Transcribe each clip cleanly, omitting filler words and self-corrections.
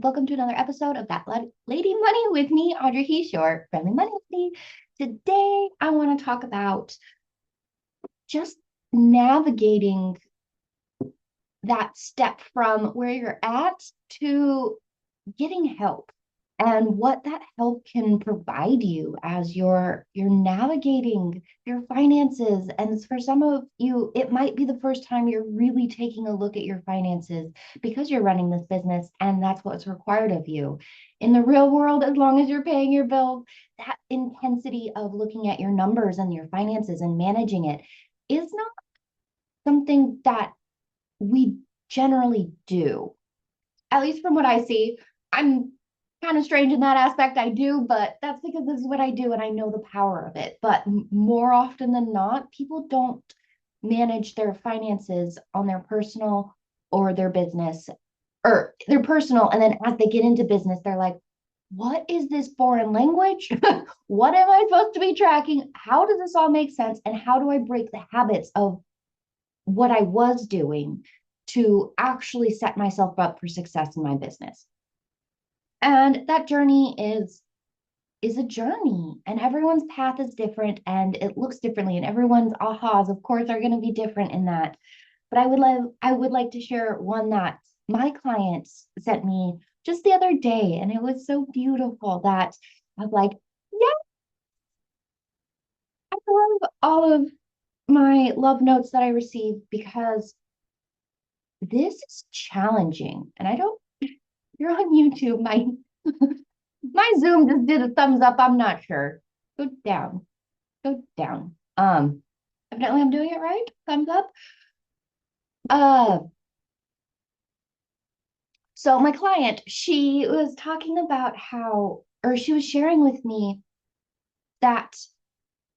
welcome to another episode of That Lady Money with me, Audrey Heesch, your friendly money lady. Today, I want to talk about just navigating that step from where you're at to getting help and what that help can provide you as you're navigating your finances. And for some of you, it might be the first time you're really taking a look at your finances because you're running this business and that's what's required of you. In the real world, as long as you're paying your bills, that intensity of looking at your numbers and your finances and managing it is not something that we generally do, at least from what I see. I'm kind of strange in that aspect. I do, but that's because this is what I do and I know the power of it. But more often than not, people don't manage their finances on their personal or their business or their personal. And then as they get into business, they're like, what is this foreign language? What am I supposed to be tracking? How does this all make sense? And how do I break the habits of what I was doing to actually set myself up for success in my business? And that journey is a journey, and everyone's path is different and it looks differently, and everyone's ahas of course are going to be different in that. But I would like to share one that my clients sent me just the other day, and it was so beautiful that I was like, yeah, I love all of my love notes that I received because this is challenging. And I don't, you're on YouTube, my my Zoom just did a thumbs up. I'm not sure. Go down. Go down. Evidently I'm doing it right. Thumbs up. Uh, so my client, she was talking about how, or she was sharing with me that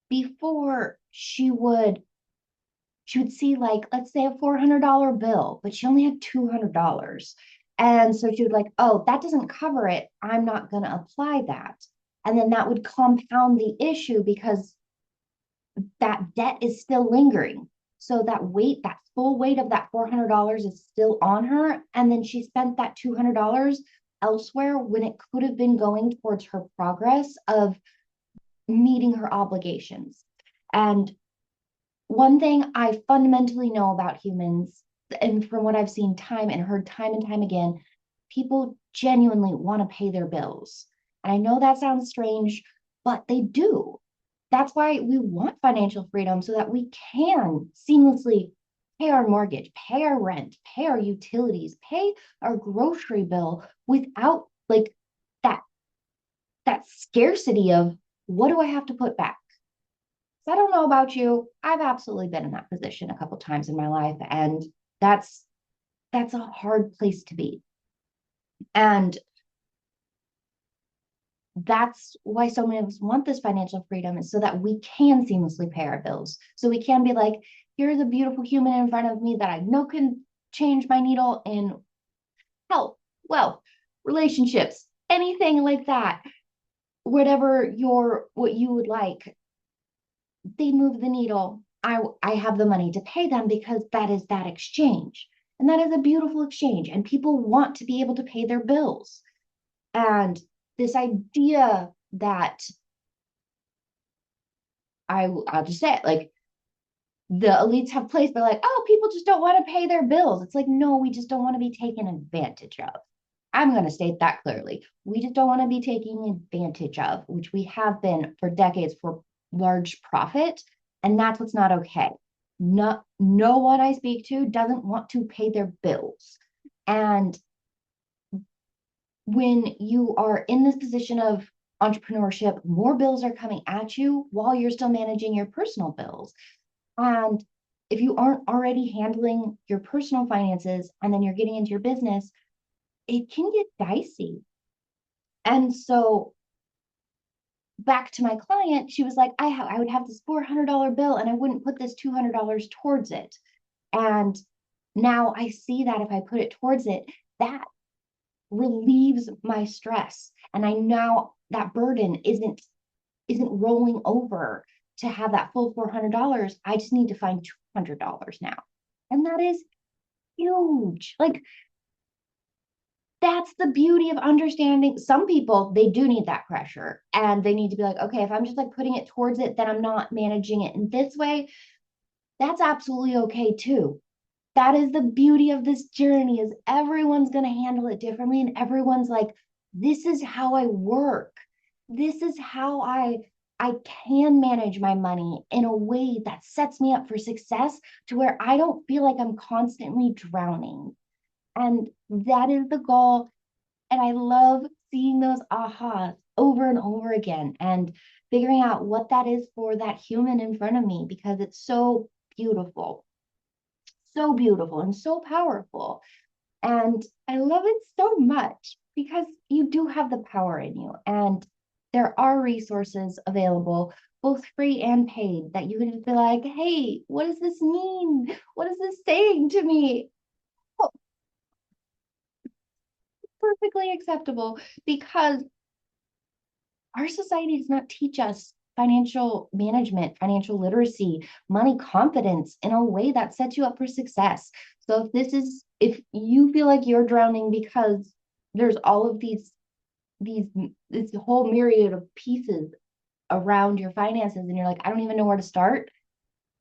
before she would see, like, let's say a $400 bill, but she only had $200. And so she would like, oh, that doesn't cover it. I'm not going to apply that. And then that would compound the issue because that debt is still lingering. So that weight, that full weight of that $400 is still on her. And then she spent that $200 elsewhere when it could have been going towards her progress of meeting her obligations. And one thing I fundamentally know about humans, and from what I've seen time and heard time and time again, people genuinely want to pay their bills. And I know that sounds strange, but they do. That's why we want financial freedom so that we can seamlessly pay our mortgage, pay our rent, pay our utilities, pay our grocery bill without like that that scarcity of what do I have to put back? So I don't know about you. I've absolutely been in that position a couple times in my life, and that's that's a hard place to be. And that's why so many of us want this financial freedom, is so that we can seamlessly pay our bills. So we can be like, here's a beautiful human in front of me that I know can change my needle in health, wealth, relationships, anything like that. Whatever what you would like, they move the needle. I have the money to pay them because that is that exchange. And that is a beautiful exchange. And people want to be able to pay their bills. And this idea that I'll just say it, like, the elites have placed, they're like, oh, people just don't want to pay their bills. It's like, no, we just don't want to be taken advantage of. I'm going to state that clearly. We just don't want to be taking advantage of, which we have been for decades for large profit. And that's what's not okay. No one I speak to doesn't want to pay their bills. And when you are in this position of entrepreneurship, more bills are coming at you while you're still managing your personal bills. And if you aren't already handling your personal finances and then you're getting into your business, it can get dicey. And so back to my client, she was like, I would have this $400 bill and I wouldn't put this $200 towards it. And now I see that if I put it towards it, that relieves my stress. And I now that burden isn't rolling over to have that full $400. I just need to find $200 now. And that is huge. Like, that's the beauty of understanding. Some people, they do need that pressure and they need to be like, okay, if I'm just like putting it towards it, then I'm not managing it in this way. That's absolutely okay too. That is the beauty of this journey is everyone's going to handle it differently and everyone's like, this is how I work. This is how I can manage my money in a way that sets me up for success to where I don't feel like I'm constantly drowning. And that is the goal. And I love seeing those ahas over and over again and figuring out what that is for that human in front of me because it's beautiful, so beautiful and so powerful. And I love it so much because you do have the power in you. And there are resources available, both free and paid, that you can just be like, hey, what does this mean? What is this saying to me? Well, perfectly acceptable because our society does not teach us financial management, financial literacy, money confidence in a way that sets you up for success. So if you feel like you're drowning because there's all of these this whole myriad of pieces around your finances and you're like, I don't even know where to start,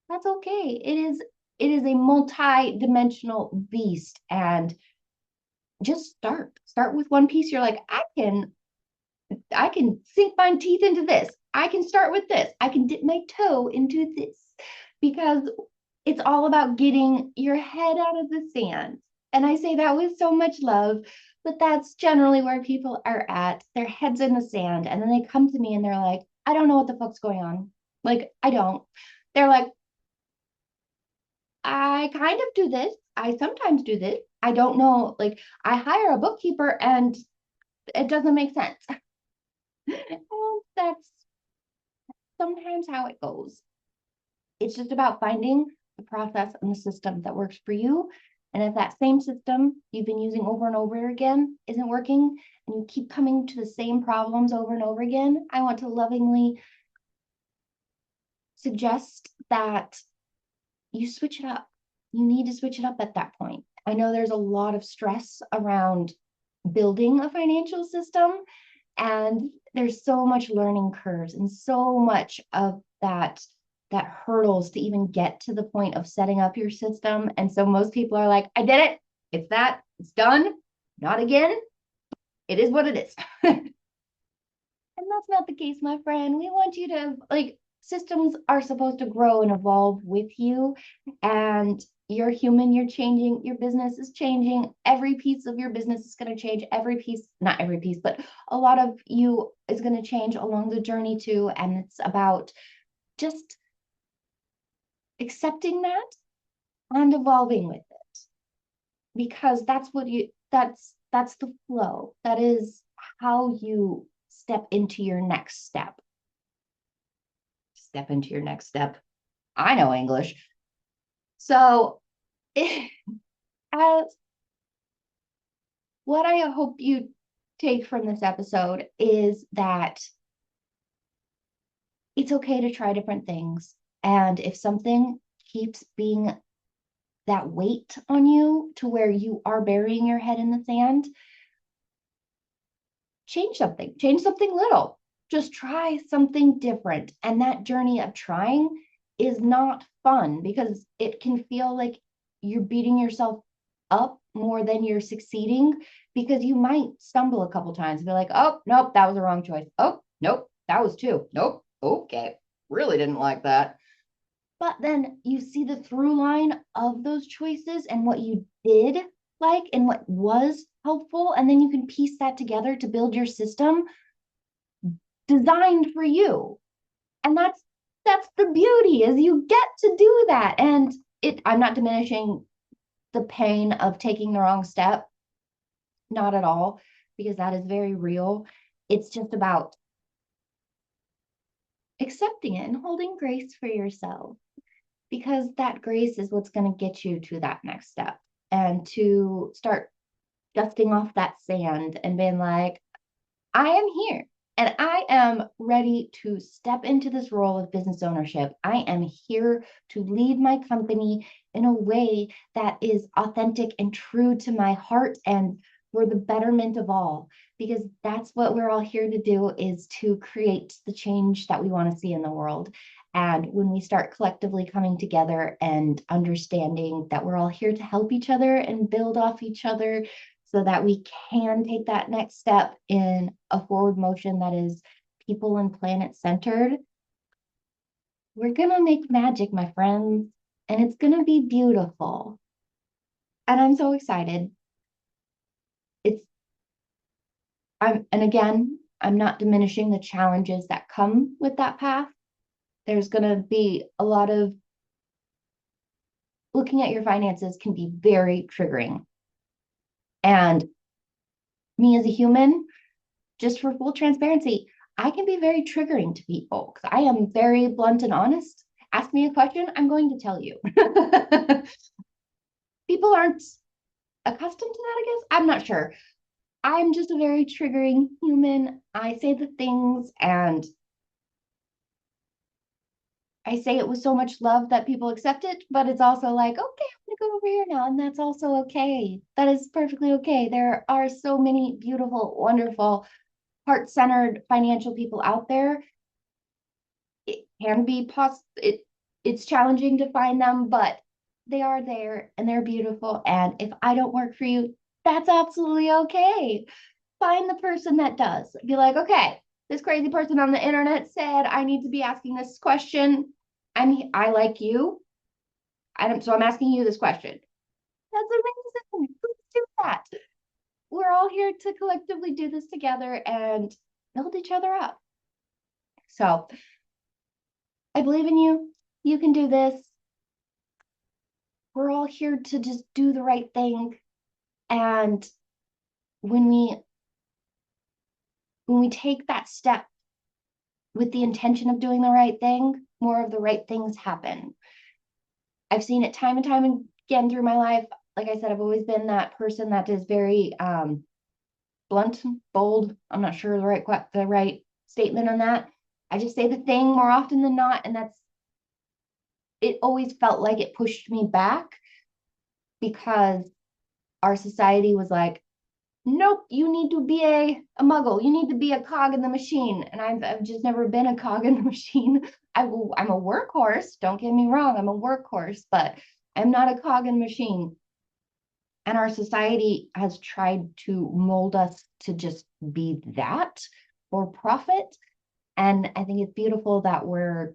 that's okay. It is a multi-dimensional beast and just start with one piece. You're like, I can sink my teeth into this. I can start with this. I can dip my toe into this because it's all about getting your head out of the sand. And I say that with so much love, but that's generally where people are at. Their heads in the sand. And then they come to me and they're like, I don't know what the fuck's going on. Like, I don't. They're like, I kind of do this. I sometimes do this. I don't know. Like, I hire a bookkeeper and it doesn't make sense. Well, that's sometimes how it goes. It's just about finding the process and the system that works for you. And if that same system you've been using over and over again isn't working and you keep coming to the same problems over and over again, I want to lovingly suggest that you switch it up. You need to switch it up at that point. I know there's a lot of stress around building a financial system, and there's so much learning curves and so much of that hurdles to even get to the point of setting up your system. And so most people are like, I did it. It's done. Not again. It is what it is. And that's not the case, my friend. We want you to like systems are supposed to grow and evolve with you. And you're human, you're changing, your business is changing. Every piece of your business is going to change. Every piece, not every piece, but a lot of you is going to change along the journey too. And it's about just accepting that and evolving with it because that's the flow. That is how you step into your next step. Step into your next step. I know English. So, as what I hope you take from this episode is that it's okay to try different things. And if something keeps being that weight on you to where you are burying your head in the sand, change something little. Just try something different. And that journey of trying is not fun because it can feel like you're beating yourself up more than you're succeeding because you might stumble a couple times and be like, oh, nope, that was the wrong choice. Oh, nope, that was two. Nope, okay, really didn't like that. But then you see the through line of those choices and what you did like and what was helpful. And then you can piece that together to build your system designed for you. And that's the beauty is you get to do that. And I'm not diminishing the pain of taking the wrong step, not at all, because that is very real. It's just about accepting it and holding grace for yourself because that grace is what's going to get you to that next step and to start dusting off that sand and being like, I am here and I am ready to step into this role of business ownership. I am here to lead my company in a way that is authentic and true to my heart and for the betterment of all, because that's what we're all here to do, is to create the change that we want to see in the world. And when we start collectively coming together and understanding that we're all here to help each other and build off each other so that we can take that next step in a forward motion that is people and planet centered, we're going to make magic, my friends, and it's going to be beautiful. And I'm so excited. It's and again, I'm not diminishing the challenges that come with that path. There's going to be a lot of looking at your finances can be very triggering. And me as a human, just for full transparency, I can be very triggering to people because I am very blunt and honest. Ask me a question, I'm going to tell you. People aren't accustomed to that, I guess. I'm not sure. I'm just a very triggering human. I say the things and I say it with so much love that people accept it, but it's also like, okay, I'm gonna go over here now, and that's also okay. That is perfectly okay. There are so many beautiful, wonderful, heart-centered financial people out there. It can be it's challenging to find them, but they are there and they're beautiful. And if I don't work for you, that's absolutely okay. Find the person that does. Be like, okay, this crazy person on the internet said I need to be asking this question. I like you. So I'm asking you this question. That's amazing. Let's do that. We're all here to collectively do this together and build each other up. So I believe in you. You can do this. We're all here to just do the right thing. And when we take that step with the intention of doing the right thing, more of the right things happen. I've seen it time and time again through my life. Like I said, I've always been that person that is very blunt, bold. I'm not sure the right statement on that. I just say the thing more often than not, and it always felt like it pushed me back because our society was like, nope, you need to be a muggle. You need to be a cog in the machine. And I've just never been a cog in the machine. I'm a workhorse. Don't get me wrong. I'm a workhorse, but I'm not a cog in the machine. And our society has tried to mold us to just be that for profit. And I think it's beautiful that we're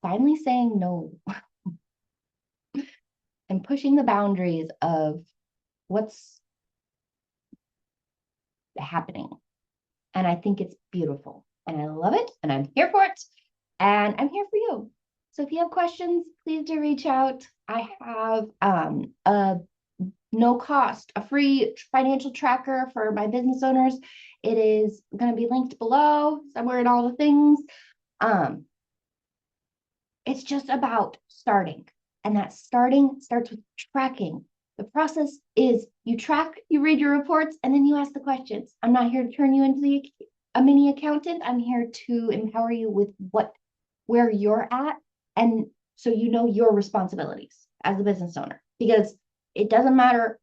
finally saying no and pushing the boundaries of what's happening. And I think it's beautiful and I love it and I'm here for it and I'm here for you. So if you have questions, please do reach out. I have a no cost, a free financial tracker for my business owners. It is going to be linked below somewhere in all the things. It's just about starting. And that starting starts with tracking. The process is you track, you read your reports, and then you ask the questions. I'm not here to turn you into a mini accountant. I'm here to empower you with where you're at. And so you know your responsibilities as a business owner, because it doesn't matter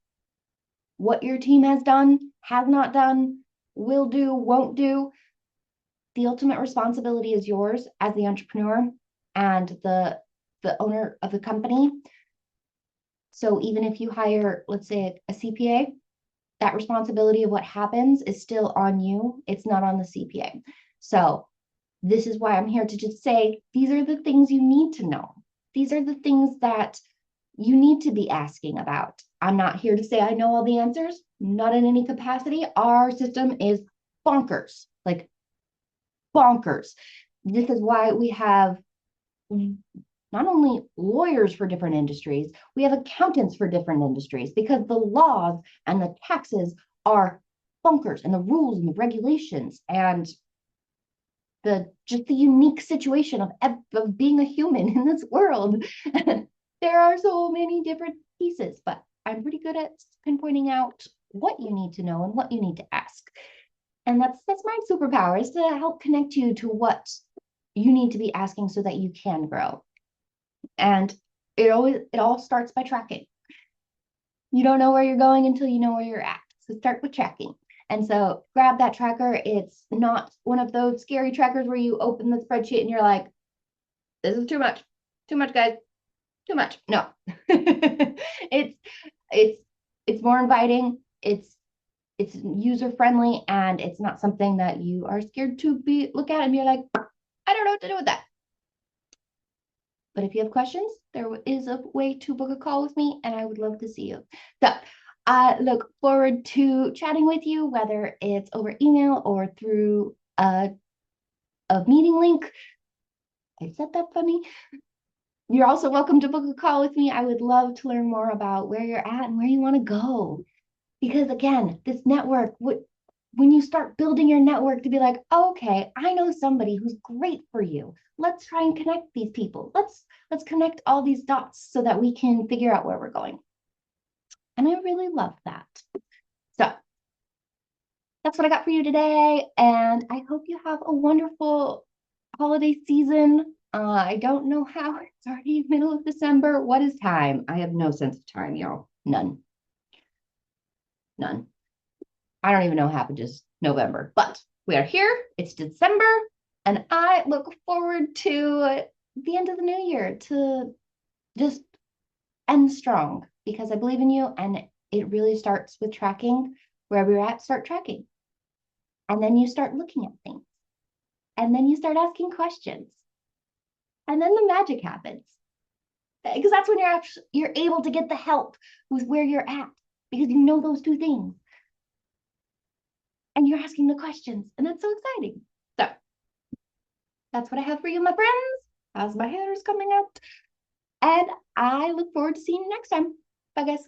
what your team has done, has not done, will do, won't do. The ultimate responsibility is yours as the entrepreneur and the owner of the company. So even if you hire, let's say, a CPA, that responsibility of what happens is still on you. It's not on the CPA. So this is why I'm here to just say, these are the things you need to know. These are the things that you need to be asking about. I'm not here to say I know all the answers, not in any capacity. Our system is bonkers, like bonkers. This is why we have not only lawyers for different industries, we have accountants for different industries, because the laws and the taxes are bonkers, and the rules and the regulations and just the unique situation of being a human in this world. There are so many different pieces, but I'm pretty good at pinpointing out what you need to know and what you need to ask. And that's my superpower, is to help connect you to what you need to be asking so that you can grow. And it all starts by tracking. You don't know where you're going until you know where you're at. So start with tracking. And so grab that tracker. It's not one of those scary trackers where you open the spreadsheet and you're like, this is too much. Too much, guys. Too much. No. it's it's it's more inviting. It's user friendly, and it's not something that you are scared to be look at and be like, I don't know what to do with that. But if you have questions, there is a way to book a call with me, and I would love to see you. So I look forward to chatting with you, whether it's over email or through a meeting link. I said that funny. You're also welcome to book a call with me. I would love to learn more about where you're at and where you want to go. Because again, this network, when you start building your network to be like, oh, okay, I know somebody who's great for you. Let's try and connect these people. Let's connect all these dots so that we can figure out where we're going. And I really love that. So that's what I got for you today. And I hope you have a wonderful holiday season. I don't know how it's already middle of December. What is time? I have no sense of time, y'all. None. None. I don't even know how it is November, but we are here. It's December, and I look forward to the end of the new year to just end strong because I believe in you, and it really starts with tracking. Wherever you're at, start tracking. And then you start looking at things. And then you start asking questions. And then the magic happens. Because that's when you're able to get the help with where you're at because you know those two things. And you're asking the questions, and that's so exciting. So that's what I have for you, my friends, as my hair is coming out. And I look forward to seeing you next time. Bye, guys.